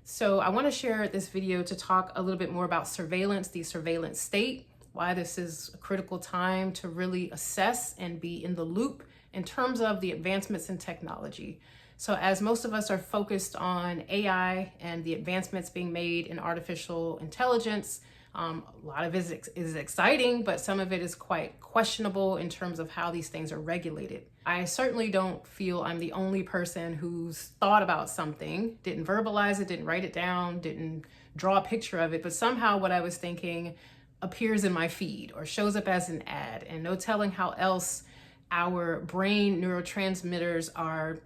So I want to share this video to talk a little bit more about surveillance, the surveillance state, why this is a critical time to really assess and be in the loop in terms of the advancements in technology. So as most of us are focused on AI and the advancements being made in artificial intelligence, a lot of it is exciting, but some of it is quite questionable in terms of how these things are regulated. I certainly don't feel I'm the only person who's thought about something, didn't verbalize it, didn't write it down, didn't draw a picture of it, but somehow what I was thinking appears in my feed or shows up as an ad, and no telling how else our brain neurotransmitters are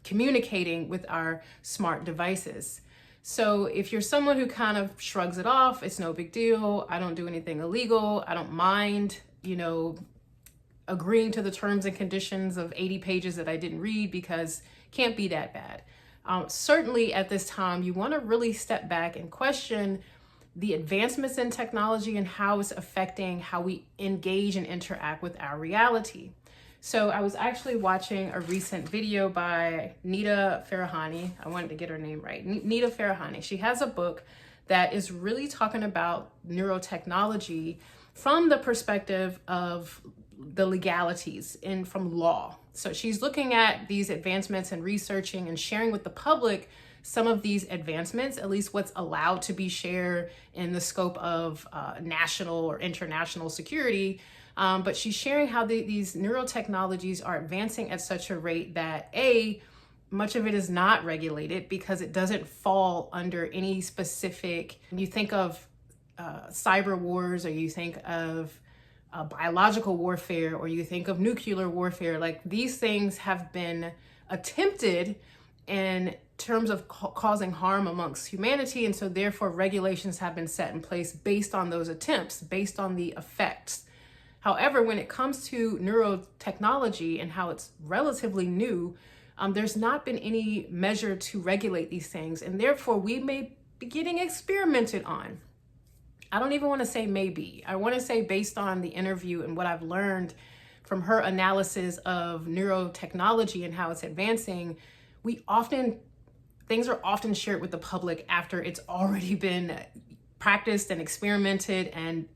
communicating with our smart devices. So if you're someone who kind of shrugs it off, it's no big deal, I don't do anything illegal, I don't mind, agreeing to the terms and conditions of 80 pages that I didn't read because it can't be that bad. Certainly at this time, you want to really step back and question the advancements in technology and how it's affecting how we engage and interact with our reality. So I was actually watching a recent video by Nita Farahany. I wanted to get her name right. Nita Farahany. She has a book that is really talking about neurotechnology from the perspective of the legalities and from law. So she's looking at these advancements and researching and sharing with the public some of these advancements, at least what's allowed to be shared in the scope of national or international security. But she's sharing how these neurotechnologies are advancing at such a rate that much of it is not regulated because it doesn't fall under any specific, when you think of cyber wars, or you think of biological warfare, or you think of nuclear warfare, like these things have been attempted in terms of causing harm amongst humanity. And so therefore regulations have been set in place based on those attempts, based on the effects. However, when it comes to neurotechnology and how it's relatively new, there's not been any measure to regulate these things. And therefore we may be getting experimented on. I don't even want to say maybe. I want to say based on the interview and what I've learned from her analysis of neurotechnology and how it's advancing, things are often shared with the public after it's already been practiced and experimented and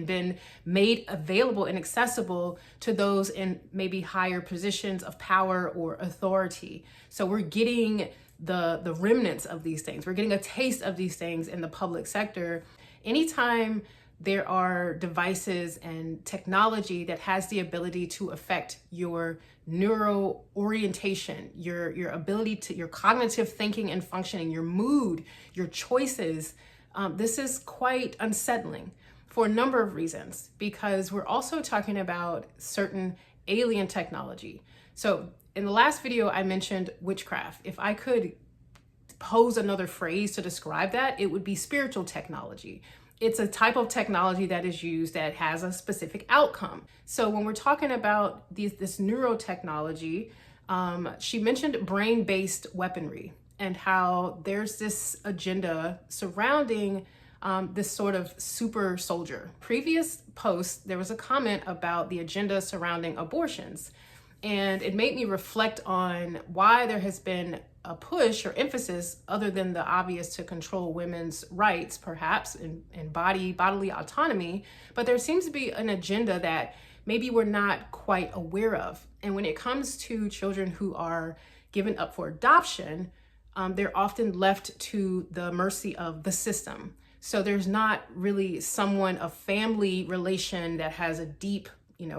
been made available and accessible to those in maybe higher positions of power or authority. So we're getting the remnants of these things. We're getting a taste of these things in the public sector. Anytime there are devices and technology that has the ability to affect your neuro orientation, your ability to, your cognitive thinking and functioning, your mood, your choices, this is quite unsettling for a number of reasons, because we're also talking about certain alien technology. So in the last video, I mentioned witchcraft. If I could pose another phrase to describe that, it would be spiritual technology. It's a type of technology that is used that has a specific outcome. So when we're talking about this neurotechnology, she mentioned brain-based weaponry and how there's this agenda surrounding this sort of super soldier. Previous posts, there was a comment about the agenda surrounding abortions, and it made me reflect on why there has been a push or emphasis, other than the obvious, to control women's rights, perhaps, in bodily autonomy, but there seems to be an agenda that maybe we're not quite aware of. And when it comes to children who are given up for adoption, they're often left to the mercy of the system. So there's not really someone, a family relation that has a deep,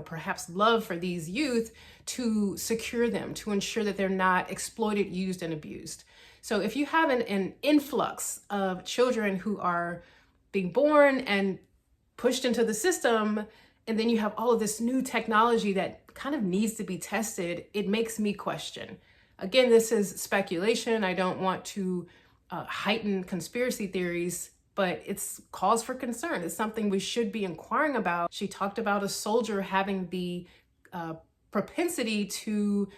perhaps love for these youth to secure them, to ensure that they're not exploited, used, and abused. So if you have an influx of children who are being born and pushed into the system, and then you have all of this new technology that kind of needs to be tested, it makes me question. Again, this is speculation. I don't want to heighten conspiracy theories, but it's cause for concern. It's something we should be inquiring about. She talked about a soldier having the propensity to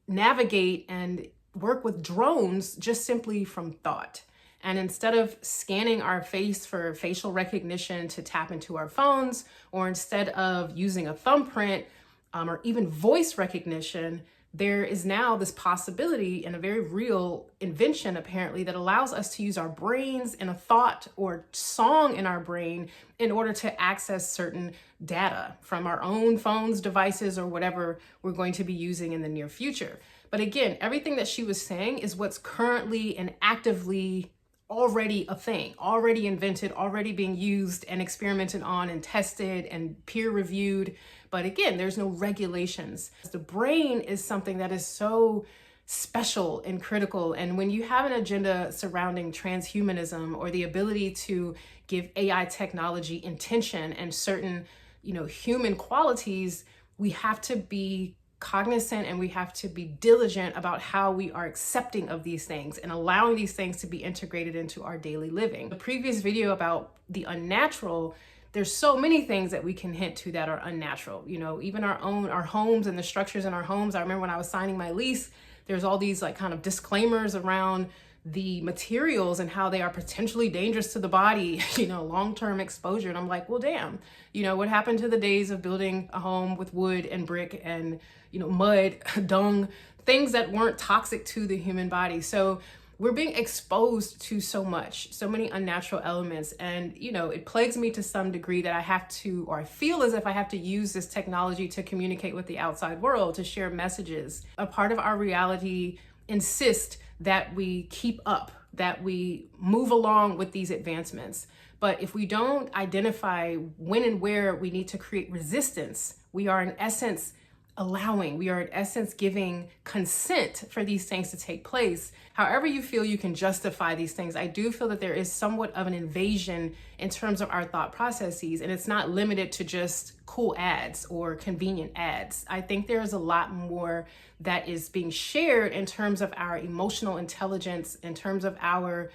navigate and work with drones just simply from thought. And instead of scanning our face for facial recognition to tap into our phones, or instead of using a thumbprint or even voice recognition, there is now this possibility and a very real invention, apparently, that allows us to use our brains in a thought or song in our brain in order to access certain data from our own phones, devices, or whatever we're going to be using in the near future. But again, everything that she was saying is what's currently and actively already a thing, already invented, already being used and experimented on and tested and peer reviewed. But again, there's no regulations. The brain is something that is so special and critical. And when you have an agenda surrounding transhumanism or the ability to give AI technology intention and certain, human qualities, we have to be cognizant and we have to be diligent about how we are accepting of these things and allowing these things to be integrated into our daily living. The previous video about the unnatural, there's so many things that we can hint to that are unnatural. Even our homes and the structures in our homes. I remember when I was signing my lease, there's all these kind of disclaimers around the materials and how they are potentially dangerous to the body, long-term exposure. And I'm like, well, damn, what happened to the days of building a home with wood and brick and, mud, dung, things that weren't toxic to the human body. So we're being exposed to so many unnatural elements. And, it plagues me to some degree that I feel as if I have to use this technology to communicate with the outside world, to share messages. A part of our reality insists that we keep up, that we move along with these advancements. But if we don't identify when and where we need to create resistance, we are in essence giving consent for these things to take place. However you feel you can justify these things, I do feel that there is somewhat of an invasion in terms of our thought processes, and it's not limited to just cool ads or convenient ads. I think there is a lot more that is being shared in terms of our emotional intelligence, in terms of our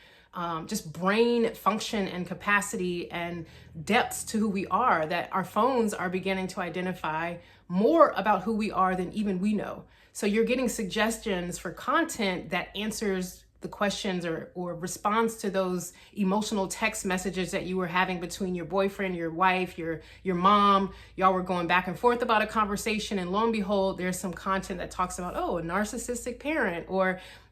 just brain function and capacity and depths to who we are, that our phones are beginning to identify more about who we are than even we know. So you're getting suggestions for content that answers the questions or responds to those emotional text messages that you were having between your boyfriend, your wife, your mom. Y'all were going back and forth about a conversation, and lo and behold, there's some content that talks about, a narcissistic parent,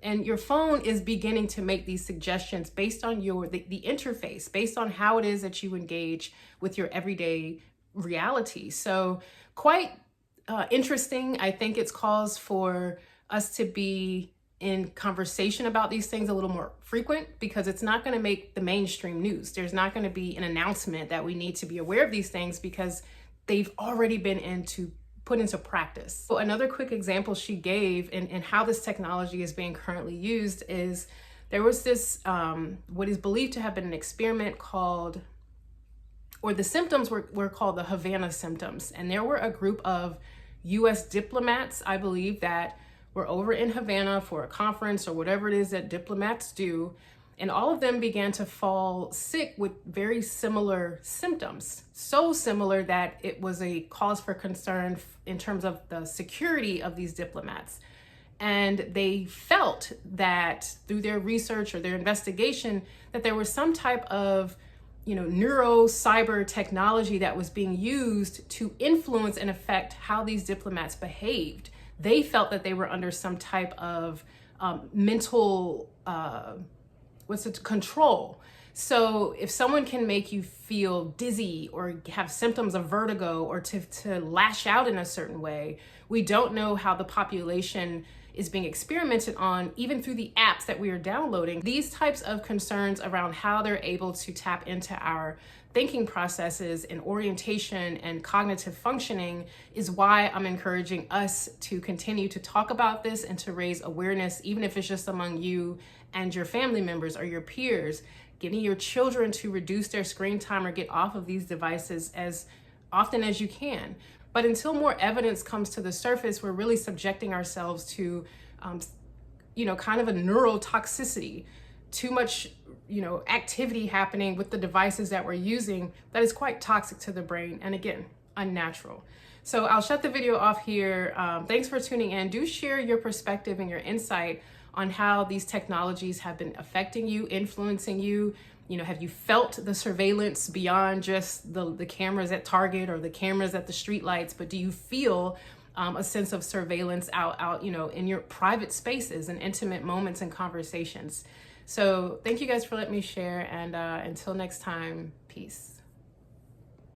and your phone is beginning to make these suggestions based on the interface, based on how it is that you engage with your everyday reality. So quite interesting. I think it's cause for us to be in conversation about these things a little more frequent, because it's not going to make the mainstream news. There's not going to be an announcement that we need to be aware of these things because they've already been put into practice. So another quick example she gave in how this technology is being currently used is there was this, what is believed to have been an experiment called, or the symptoms were called the Havana symptoms. And there were a group of US diplomats, I believe, that were over in Havana for a conference or whatever it is that diplomats do. And all of them began to fall sick with very similar symptoms. So similar that it was a cause for concern in terms of the security of these diplomats. And they felt that through their research or their investigation that there was some type of cyber technology that was being used to influence and affect how these diplomats behaved. They felt that they were under some type of mental, control. So if someone can make you feel dizzy or have symptoms of vertigo or to lash out in a certain way, we don't know how the population is being experimented on, even through the apps that we are downloading. These types of concerns around how they're able to tap into our thinking processes and orientation and cognitive functioning is why I'm encouraging us to continue to talk about this and to raise awareness, even if it's just among you and your family members or your peers, getting your children to reduce their screen time or get off of these devices as often as you can. But until more evidence comes to the surface, we're really subjecting ourselves to, kind of a neurotoxicity, too much, activity happening with the devices that we're using that is quite toxic to the brain. And again, unnatural. So I'll shut the video off here. Thanks for tuning in. Do share your perspective and your insight on how these technologies have been affecting you, influencing you. Have you felt the surveillance beyond just the cameras at Target or the cameras at the streetlights, but do you feel a sense of surveillance out, in your private spaces and intimate moments and conversations. So thank you guys for letting me share. And until next time, peace.